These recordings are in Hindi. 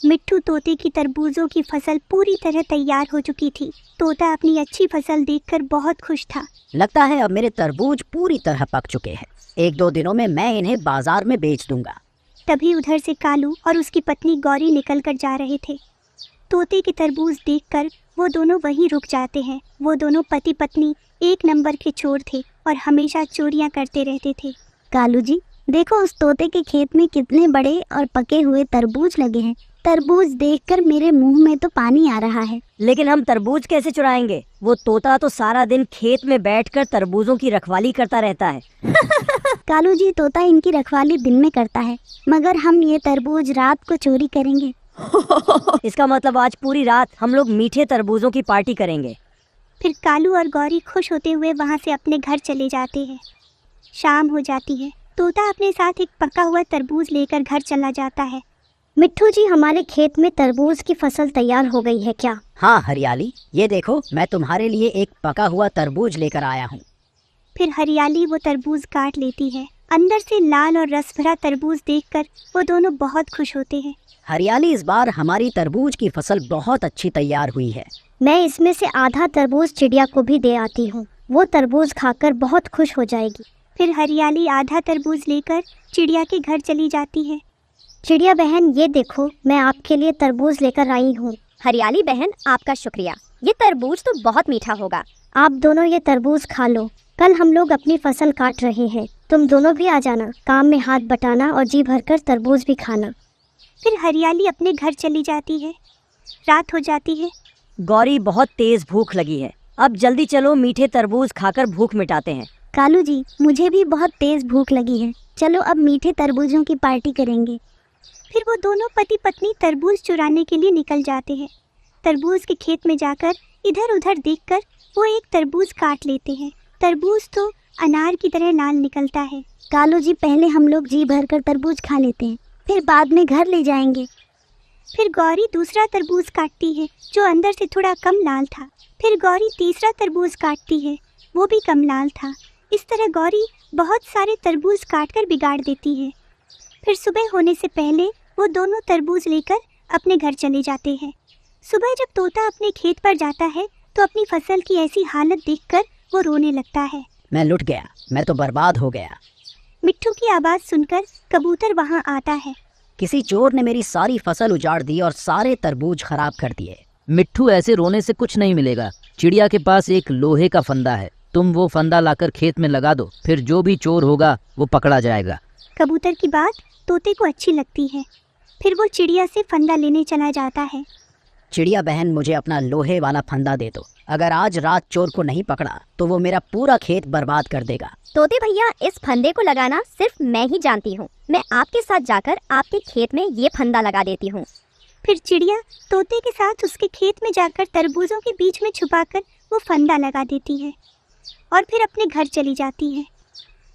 मिट्ठू तोते की तरबूजों की फसल पूरी तरह तैयार हो चुकी थी। तोता अपनी अच्छी फसल देखकर बहुत खुश था। लगता है अब मेरे तरबूज पूरी तरह पक चुके हैं। 1-2 दिनों में मैं इन्हें बाजार में बेच दूंगा। तभी उधर से कालू और उसकी पत्नी गौरी निकल कर जा रहे थे। तोते के तरबूज देखकर वो दोनों वहीं रुक जाते हैं। वो दोनों पति पत्नी एक नंबर के चोर थे और हमेशा चोरियां करते रहते थे। कालू जी, देखो उस तोते के खेत में कितने बड़े और पके हुए तरबूज लगे हैं। तरबूज देखकर मेरे मुंह में तो पानी आ रहा है। लेकिन हम तरबूज कैसे चुराएंगे? वो तोता तो सारा दिन खेत में बैठकर तरबूजों की रखवाली करता रहता है। कालू जी, तोता इनकी रखवाली दिन में करता है, मगर हम ये तरबूज रात को चोरी करेंगे। इसका मतलब आज पूरी रात हम लोग मीठे तरबूजों की पार्टी करेंगे। फिर कालू और गौरी खुश होते हुए वहाँ से अपने घर चले जाते हैं। शाम हो जाती है। तोता अपने साथ एक पका हुआ तरबूज लेकर घर चला जाता है। मिट्ठू जी, हमारे खेत में तरबूज की फसल तैयार हो गई है क्या? हाँ हरियाली, ये देखो मैं तुम्हारे लिए एक पका हुआ तरबूज लेकर आया हूँ। फिर हरियाली वो तरबूज काट लेती है। अंदर से लाल और रस भरा तरबूज देखकर वो दोनों बहुत खुश होते हैं। हरियाली, इस बार हमारी तरबूज की फसल बहुत अच्छी तैयार हुई है। मैं इसमें से आधा तरबूज चिड़िया को भी दे आती हूँ, वो तरबूज खाकर बहुत खुश हो जाएगी। फिर हरियाली आधा तरबूज लेकर चिड़िया के घर चली जाती है। चिड़िया बहन, ये देखो मैं आपके लिए तरबूज लेकर आई हूँ। हरियाली बहन, आपका शुक्रिया। ये तरबूज तो बहुत मीठा होगा। आप दोनों ये तरबूज खा लो। कल हम लोग अपनी फसल काट रहे हैं, तुम दोनों भी आ जाना। काम में हाथ बटाना और जी भरकर तरबूज भी खाना। फिर हरियाली अपने घर चली जाती है। रात हो जाती है। गौरी, बहुत तेज भूख लगी है, अब जल्दी चलो मीठे तरबूज खाकर भूख मिटाते हैं। कालू जी, मुझे भी बहुत तेज भूख लगी है, चलो अब मीठे तरबूजों की पार्टी करेंगे। फिर वो दोनों पति पत्नी तरबूज चुराने के लिए निकल जाते हैं। तरबूज के खेत में जाकर इधर उधर देखकर वो एक तरबूज काट लेते हैं। तरबूज तो अनार की तरह लाल निकलता है। कालू जी, पहले हम लोग जी भरकर तरबूज खा लेते हैं, फिर बाद में घर ले जाएंगे। फिर गौरी दूसरा तरबूज काटती है जो अंदर से थोड़ा कम लाल था। फिर गौरी तीसरा तरबूज काटती है, वो भी कम लाल था। इस तरह गौरी बहुत सारे तरबूज काटकर बिगाड़ देती है। फिर सुबह होने से पहले वो दोनों तरबूज लेकर अपने घर चले जाते हैं। सुबह जब तोता अपने खेत पर जाता है तो अपनी फसल की ऐसी हालत देखकर वो रोने लगता है। मैं लुट गया, मैं तो बर्बाद हो गया। मिट्ठू की आवाज़ सुनकर कबूतर वहाँ आता है। किसी चोर ने मेरी सारी फसल उजाड़ दी और सारे तरबूज खराब कर दिए। मिट्ठू, ऐसे रोने से कुछ नहीं मिलेगा। चिड़िया के पास एक लोहे का फंदा है, तुम वो फंदा लाकर खेत में लगा दो, फिर जो भी चोर होगा वो पकड़ा जाएगा। कबूतर की बात तोते को अच्छी लगती है। फिर वो चिड़िया से फंदा लेने चला जाता है। चिड़िया बहन, मुझे अपना लोहे वाला फंदा दे दो। अगर आज रात चोर को नहीं पकड़ा तो वो मेरा पूरा खेत बर्बाद कर देगा। तोते भैया, इस फंदे को लगाना सिर्फ मैं ही जानती हूँ। मैं आपके साथ जाकर आपके खेत में ये फंदा लगा देती हूँ। फिर चिड़िया तोते के साथ उसके खेत में जाकर तरबूजों के बीच में छुपाकर वो फंदा लगा देती है और फिर अपने घर चली जाती है।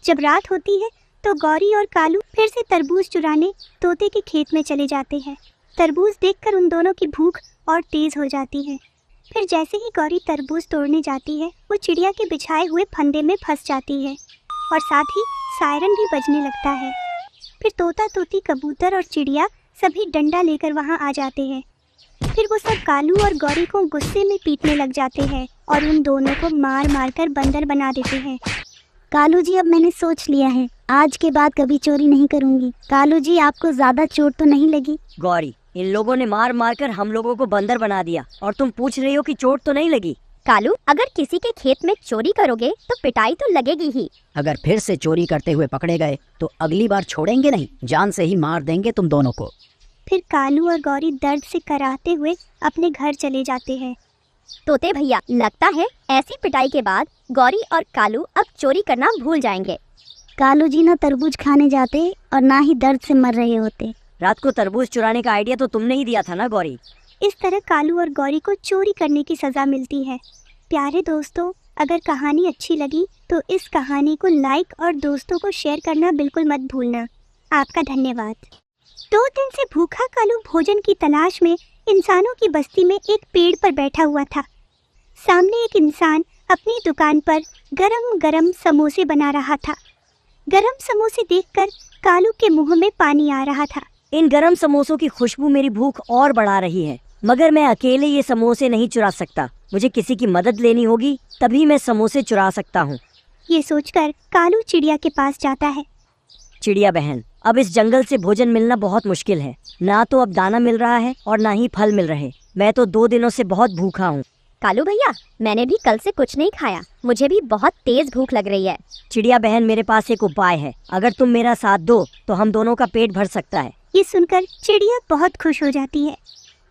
जब रात होती है तो गौरी और कालू फिर से तरबूज चुराने तोते के खेत में चले जाते हैं। तरबूज देखकर उन दोनों की भूख और तेज हो जाती है। फिर जैसे ही गौरी तरबूज तोड़ने जाती है वो चिड़िया के बिछाए हुए फंदे में फंस जाती है और साथ ही सायरन भी बजने लगता है। फिर तोता, तोती, कबूतर और चिड़िया सभी डंडा लेकर वहाँ आ जाते हैं। फिर वो सब कालू और गौरी को गुस्से में पीटने लग जाते हैं और उन दोनों को मार मार कर बंदर बना देते हैं। कालू जी, अब मैंने सोच लिया है, आज के बाद कभी चोरी नहीं करूंगी। कालू जी, आपको ज्यादा चोट तो नहीं लगी? गौरी, इन लोगों ने मार मार कर हम लोगों को बंदर बना दिया और तुम पूछ रही हो कि चोट तो नहीं लगी। कालू, अगर किसी के खेत में चोरी करोगे तो पिटाई तो लगेगी ही। अगर फिर से चोरी करते हुए पकड़े गए तो अगली बार छोड़ेंगे नहीं, जान से ही मार देंगे तुम दोनों को। फिर कालू और गौरी दर्द से कराहते हुए अपने घर चले जाते हैं। तोते भैया, लगता है ऐसी पिटाई के बाद गौरी और कालू अब चोरी करना भूल जाएंगे। कालू जी ना तरबूज खाने जाते और ना ही दर्द से मर रहे होते। रात को तरबूज चुराने का आइडिया तो तुमने ही दिया था ना गौरी। इस तरह कालू और गौरी को चोरी करने की सजा मिलती है। प्यारे दोस्तों, अगर कहानी अच्छी लगी तो इस कहानी को लाइक और दोस्तों को शेयर करना बिल्कुल मत भूलना। आपका धन्यवाद। 2 दिन से भूखा कालू भोजन की तलाश में इंसानों की बस्ती में एक पेड़ पर बैठा हुआ था। सामने एक इंसान अपनी दुकान पर गरम गरम समोसे बना रहा था। गरम समोसे देखकर कालू के मुंह में पानी आ रहा था। इन गरम समोसों की खुशबू मेरी भूख और बढ़ा रही है, मगर मैं अकेले ये समोसे नहीं चुरा सकता। मुझे किसी की मदद लेनी होगी, तभी मैं समोसे चुरा सकता हूँ। ये सोचकर कालू चिड़िया के पास जाता है। चिड़िया बहन, अब इस जंगल से भोजन मिलना बहुत मुश्किल है। ना तो अब दाना मिल रहा है और ना ही फल मिल रहे। मैं तो 2 दिनों से बहुत भूखा हूँ। कालू भैया, मैंने भी कल से कुछ नहीं खाया, मुझे भी बहुत तेज भूख लग रही है। चिड़िया बहन, मेरे पास एक उपाय है। अगर तुम मेरा साथ दो तो हम दोनों का पेट भर सकता है। ये सुनकर चिड़िया बहुत खुश हो जाती है।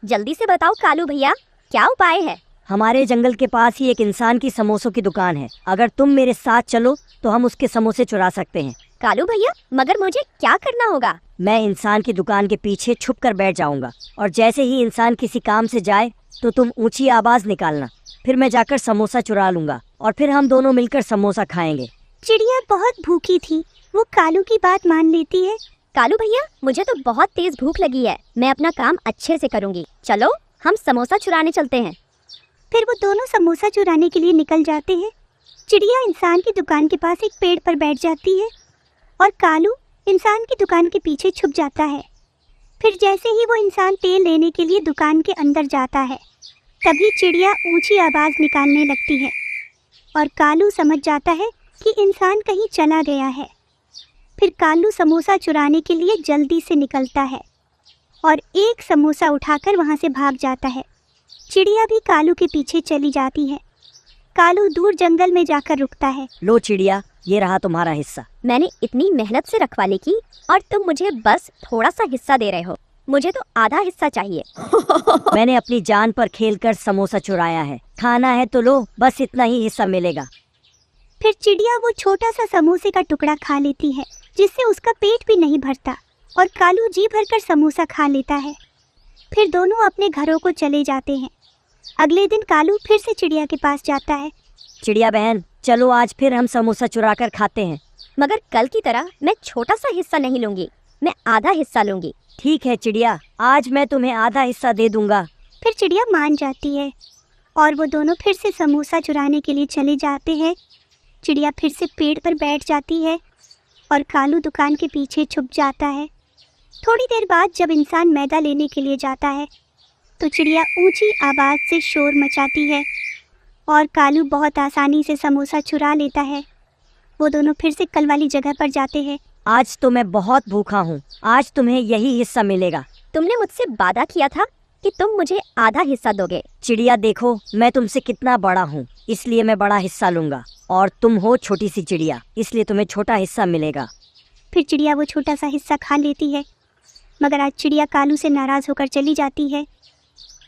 जल्दी से बताओ कालू भैया, क्या उपाय है? हमारे जंगल के पास ही एक इंसान की समोसों की दुकान है। अगर तुम मेरे साथ चलो तो हम उसके समोसे चुरा सकते हैं। कालू भैया, मगर मुझे क्या करना होगा? मैं इंसान की दुकान के पीछे छुप कर बैठ जाऊंगा और जैसे ही इंसान किसी काम से जाए तो तुम ऊंची आवाज निकालना। फिर मैं जाकर समोसा चुरा लूंगा और फिर हम दोनों मिलकर समोसा खाएंगे। चिड़िया बहुत भूखी थी, वो कालू की बात मान लेती है। कालू भैया, मुझे तो बहुत तेज भूख लगी है, मैं अपना काम अच्छे से करूंगी। चलो हम समोसा चुराने चलते हैं। फिर वो दोनों समोसा चुराने के लिए निकल जाते हैं। चिड़िया इंसान की दुकान के पास एक पेड़ पर बैठ जाती है और कालू इंसान की दुकान के पीछे छुप जाता है। फिर जैसे ही वो इंसान तेल लेने के लिए दुकान के अंदर जाता है, तभी चिड़िया ऊंची आवाज निकालने लगती है और कालू समझ जाता है कि इंसान कहीं चला गया है। फिर कालू समोसा चुराने के लिए जल्दी से निकलता है और एक समोसा उठाकर वहां से भाग जाता है। चिड़िया भी कालू के पीछे चली जाती है। कालू दूर जंगल में जाकर रुकता है। लो चिड़िया, ये रहा तुम्हारा हिस्सा। मैंने इतनी मेहनत से रखवाली की और तुम मुझे बस थोड़ा सा हिस्सा दे रहे हो। मुझे तो आधा हिस्सा चाहिए। मैंने अपनी जान पर खेलकर समोसा चुराया है। खाना है तो लो, बस इतना ही हिस्सा मिलेगा। फिर चिड़िया वो छोटा सा समोसे का टुकड़ा खा लेती है, जिससे उसका पेट भी नहीं भरता और कालू जी भरकर समोसा खा लेता है। फिर दोनों अपने घरों को चले जाते हैं। अगले दिन कालू फिर से चिड़िया के पास जाता है। चिड़िया बहन, चलो आज फिर हम समोसा चुरा कर खाते हैं। मगर कल की तरह मैं छोटा सा हिस्सा नहीं लूंगी, मैं आधा हिस्सा लूंगी। ठीक है चिड़िया, आज मैं तुम्हें आधा हिस्सा दे दूंगा। फिर चिड़िया मान जाती है और वो दोनों फिर से समोसा चुराने के लिए चले जाते हैं। चिड़िया फिर से पेड़ पर बैठ जाती है और कालू दुकान के पीछे छुप जाता है। थोड़ी देर बाद जब इंसान मैदा लेने के लिए जाता है तो चिड़िया ऊंची आवाज से शोर मचाती है और कालू बहुत आसानी से समोसा चुरा लेता है। वो दोनों फिर से कल वाली जगह पर जाते हैं। आज तो मैं बहुत भूखा हूँ, आज तुम्हें यही हिस्सा मिलेगा। तुमने मुझसे वादा किया था कि तुम मुझे आधा हिस्सा दोगे। चिड़िया देखो, मैं तुमसे कितना बड़ा हूँ, इसलिए मैं बड़ा हिस्सा लूंगा और तुम हो छोटी सी चिड़िया, इसलिए तुम्हें छोटा हिस्सा मिलेगा। फिर चिड़िया वो छोटा सा हिस्सा खा लेती है, मगर आज चिड़िया कालू से नाराज होकर चली जाती है।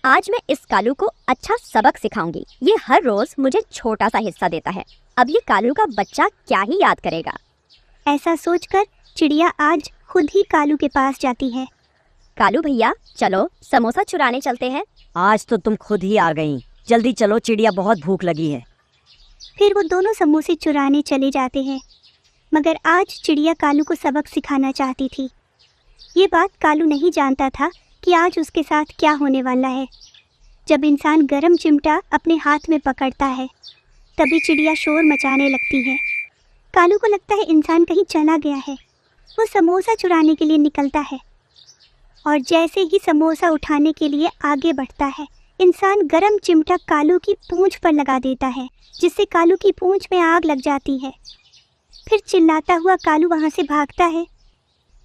आज मैं इस कालू को अच्छा सबक सिखाऊंगी। ये हर रोज मुझे छोटा सा हिस्सा देता है, अब ये कालू का बच्चा क्या ही याद करेगा। ऐसा सोचकर चिड़िया आज खुद ही कालू के पास जाती है। कालू भैया, चलो समोसा चुराने चलते हैं। आज तो तुम खुद ही आ गई, जल्दी चलो, चिड़िया बहुत भूख लगी है। फिर वो दोनों समोसे चुराने चले जाते हैं, मगर आज चिड़िया कालू को सबक सिखाना चाहती थी। ये बात कालू नहीं जानता था कि आज उसके साथ क्या होने वाला है। जब इंसान गरम चिमटा अपने हाथ में पकड़ता है, तभी चिड़िया शोर मचाने लगती है। कालू को लगता है इंसान कहीं चला गया है। वो समोसा चुराने के लिए निकलता है और जैसे ही समोसा उठाने के लिए आगे बढ़ता है, इंसान गरम चिमटा कालू की पूंछ पर लगा देता है, जिससे कालू की पूंछ में आग लग जाती है। फिर चिल्लाता हुआ कालू वहां से भागता है।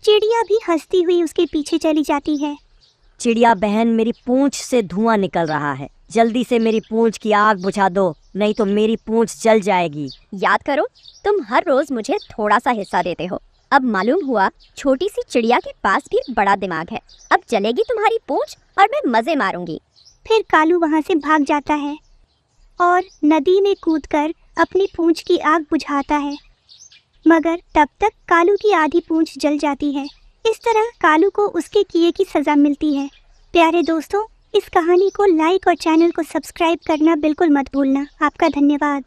चिड़िया भी हंसती हुई उसके पीछे चली जाती है। चिड़िया बहन, मेरी पूंछ से धुआं निकल रहा है, जल्दी से मेरी पूंछ की आग बुझा दो, नहीं तो मेरी पूंछ जल जाएगी। याद करो, तुम हर रोज मुझे थोड़ा सा हिस्सा देते हो। अब मालूम हुआ छोटी सी चिड़िया के पास भी बड़ा दिमाग है। अब जलेगी तुम्हारी पूंछ और मैं मजे मारूंगी। फिर कालू वहां से भाग जाता है और नदी में कूदकर अपनी पूंछ की आग बुझाता है, मगर तब तक कालू की आधी पूंछ जल जाती है। इस तरह कालू को उसके किए की सजा मिलती है। प्यारे दोस्तों, इस कहानी को लाइक और चैनल को सब्सक्राइब करना बिल्कुल मत भूलना। आपका धन्यवाद।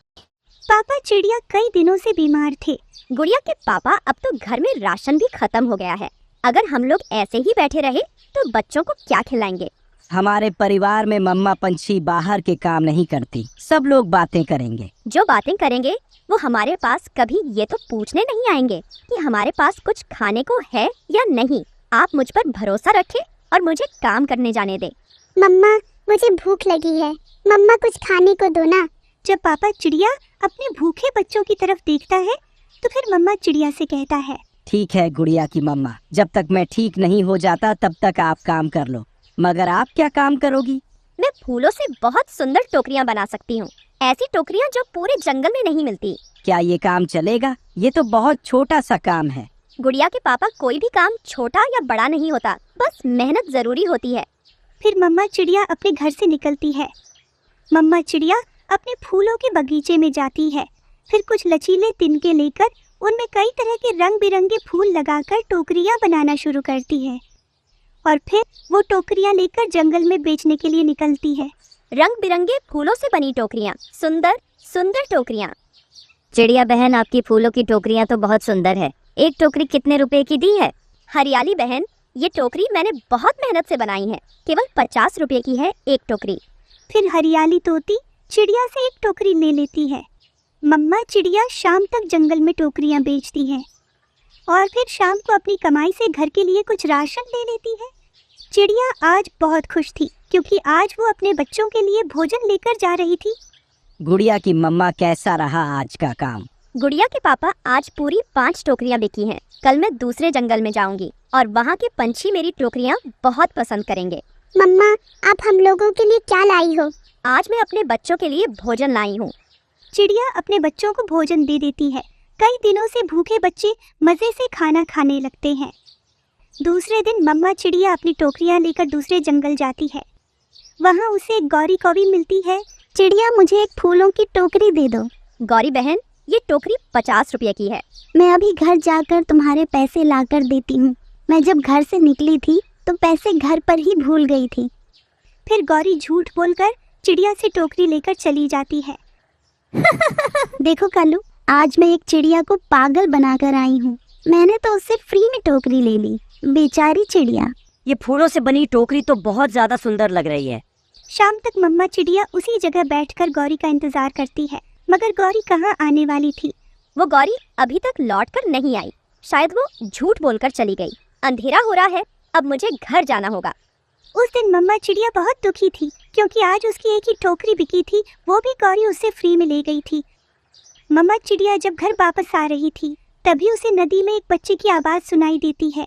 पापा चिड़िया कई दिनों से बीमार थे। गुड़िया के पापा, अब तो घर में राशन भी खत्म हो गया है। अगर हम लोग ऐसे ही बैठे रहे तो बच्चों को क्या खिलाएंगे? हमारे परिवार में मम्मा पंछी बाहर के काम नहीं करती, सब लोग बातें करेंगे। जो बातें करेंगे वो हमारे पास कभी ये तो पूछने नहीं आएंगे कि हमारे पास कुछ खाने को है या नहीं। आप मुझ पर भरोसा रखें और मुझे काम करने जाने दें। मम्मा मुझे भूख लगी है, मम्मा कुछ खाने को दो ना। जब पापा चिड़िया अपने भूखे बच्चों की तरफ देखता है तो फिर मम्मा चिड़िया से कहता है, ठीक है गुड़िया की मम्मा, जब तक मैं ठीक नहीं हो जाता तब तक आप काम कर लो। मगर आप क्या काम करोगी? मैं फूलों से बहुत सुंदर टोकरियां बना सकती हूँ, ऐसी टोकरियां जो पूरे जंगल में नहीं मिलती। क्या ये काम चलेगा? ये तो बहुत छोटा सा काम है। गुड़िया के पापा, कोई भी काम छोटा या बड़ा नहीं होता, बस मेहनत जरूरी होती है। फिर मम्मा चिड़िया अपने घर से निकलती है। मम्मा चिड़िया अपने फूलों के बगीचे में जाती है। फिर कुछ लचीले तिनके लेकर उनमें कई तरह के रंग बिरंगे फूल लगाकर टोकरियां बनाना शुरू करती है और फिर वो टोकरियां लेकर जंगल में बेचने के लिए निकलती है। रंग बिरंगे फूलों से बनी टोकरियां, सुंदर सुंदर टोकरियां। चिड़िया बहन, आपकी फूलों की टोकरियां तो बहुत सुंदर है। एक टोकरी कितने रुपए की दी है? हरियाली बहन, ये टोकरी मैंने बहुत मेहनत से बनाई है, केवल 50 रुपए की है एक टोकरी। फिर हरियाली तोती चिड़िया से एक टोकरी ले लेती है। मम्मा चिड़िया शाम तक जंगल में टोकरियां बेचती है और फिर शाम को अपनी कमाई से घर के लिए कुछ राशन ले लेती है। चिड़िया आज बहुत खुश थी क्योंकि आज वो अपने बच्चों के लिए भोजन लेकर जा रही थी। गुड़िया की मम्मा, कैसा रहा आज का काम? गुड़िया के पापा, आज पूरी 5 टोकरियां बिकी हैं। कल मैं दूसरे जंगल में जाऊंगी और वहाँ के पंछी मेरी टोकरियां बहुत पसंद करेंगे। मम्मा आप हम लोगों के लिए क्या लाई हो? आज मैं अपने बच्चों के लिए भोजन लाई हूँ। चिड़िया अपने बच्चों को भोजन दे देती है। कई दिनों से भूखे बच्चे मजे से खाना खाने लगते हैं। दूसरे दिन मम्मा चिड़िया अपनी टोकरियां लेकर दूसरे जंगल जाती है। वहाँ उसे एक गौरी कौवी मिलती है। चिड़िया मुझे एक फूलों की टोकरी दे दो। गौरी बहन, ये टोकरी 50 रुपये की है। मैं अभी घर जाकर तुम्हारे पैसे लाकर देती हूँ। मैं जब घर से निकली थी तो पैसे घर पर ही भूल गई थी। फिर गौरी झूठ बोलकर चिड़िया से टोकरी लेकर चली जाती है। देखो कालू, आज मैं एक चिड़िया को पागल बनाकर आई हूँ। मैंने तो उससे फ्री में टोकरी ले ली। बेचारी चिड़िया। ये फूलों से बनी टोकरी तो बहुत ज्यादा सुंदर लग रही है। शाम तक मम्मा चिड़िया उसी जगह बैठकर गौरी का इंतजार करती है, मगर गौरी कहाँ आने वाली थी। वो गौरी अभी तक लौटकर नहीं आई। शायद वो झूठ बोलकर चली गई। अंधेरा हो रहा है, अब मुझे घर जाना होगा। उस दिन मम्मा चिड़िया बहुत दुखी थी क्योंकि आज उसकी एक ही टोकरी बिकी थी, वो भी गौरी उससे फ्री में ले गई थी। मम्मा चिड़िया जब घर वापस आ रही थी तभी उसे नदी में एक बच्चे की आवाज़ सुनाई देती है।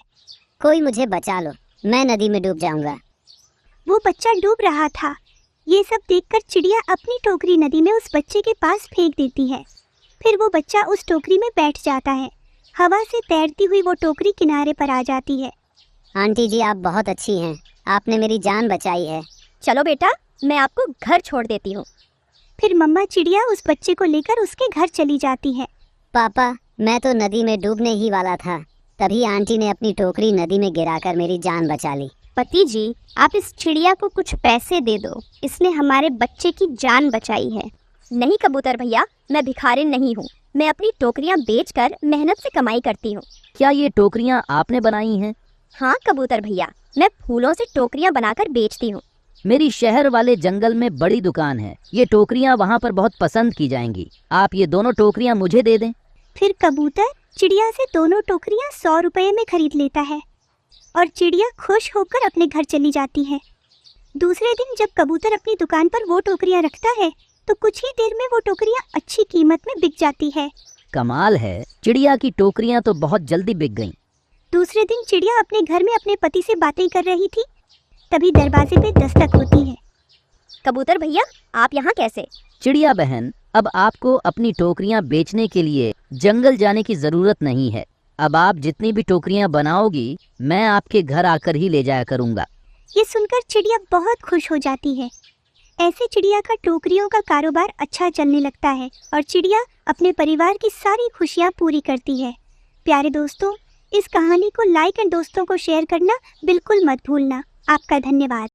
कोई मुझे बचा लो, मैं नदी में डूब जाऊंगा। वो बच्चा डूब रहा था। ये सब देखकर चिड़िया अपनी टोकरी नदी में उस बच्चे के पास फेंक देती है। फिर वो बच्चा उस टोकरी में बैठ जाता है। हवा से तैरती हुई वो टोकरी किनारे पर आ जाती है। आंटी जी आप बहुत अच्छी हैं, आपने मेरी जान बचाई है। चलो बेटा, मैं आपको घर छोड़ देती हूँ। फिर मम्मा चिड़िया उस बच्चे को लेकर उसके घर चली जाती है। पापा, मैं तो नदी में डूबने ही वाला था, तभी आंटी ने अपनी टोकरी नदी में गिराकर मेरी जान बचा ली। पति जी, आप इस चिड़िया को कुछ पैसे दे दो, इसने हमारे बच्चे की जान बचाई है। नहीं कबूतर भैया, मैं भिखारिन नहीं हूँ। मैं अपनी टोकरियाँ बेचकर मेहनत से कमाई करती हूँ। क्या ये टोकरियाँ आपने बनाई हैं? हाँ कबूतर भैया, मैं फूलों से टोकरियाँ बनाकर बेचती हूँ। मेरी शहर वाले जंगल में बड़ी दुकान है, ये टोकरियाँ वहाँ पर बहुत पसंद की जाएंगी। आप ये दोनों टोकरियाँ मुझे दे दें। फिर कबूतर चिड़िया से दोनों टोकरियाँ 100 रुपये में खरीद लेता है और चिड़िया खुश होकर अपने घर चली जाती है। दूसरे दिन जब कबूतर अपनी दुकान पर वो टोकरियाँ रखता है तो कुछ ही देर में वो टोकरियाँ अच्छी कीमत में बिक जाती है। कमाल है, चिड़िया की टोकरियाँ तो बहुत जल्दी बिक गईं। दूसरे दिन चिड़िया अपने घर में अपने पति से बातें कर रही थी, तभी दरवाजे पे दस्तक होती है। कबूतर भैया, आप यहाँ कैसे? चिड़िया बहन, अब आपको अपनी टोकरियाँ बेचने के लिए जंगल जाने की जरूरत नहीं है। अब आप जितनी भी टोकरियाँ बनाओगी मैं आपके घर आकर ही ले जाया करूँगा। ये सुनकर चिड़िया बहुत खुश हो जाती है। ऐसे चिड़िया का टोकरियों का कारोबार अच्छा चलने लगता है और चिड़िया अपने परिवार की सारी खुशियाँ पूरी करती है। प्यारे दोस्तों, इस कहानी को लाइक एंड दोस्तों को शेयर करना बिल्कुल मत भूलना। आपका धन्यवाद।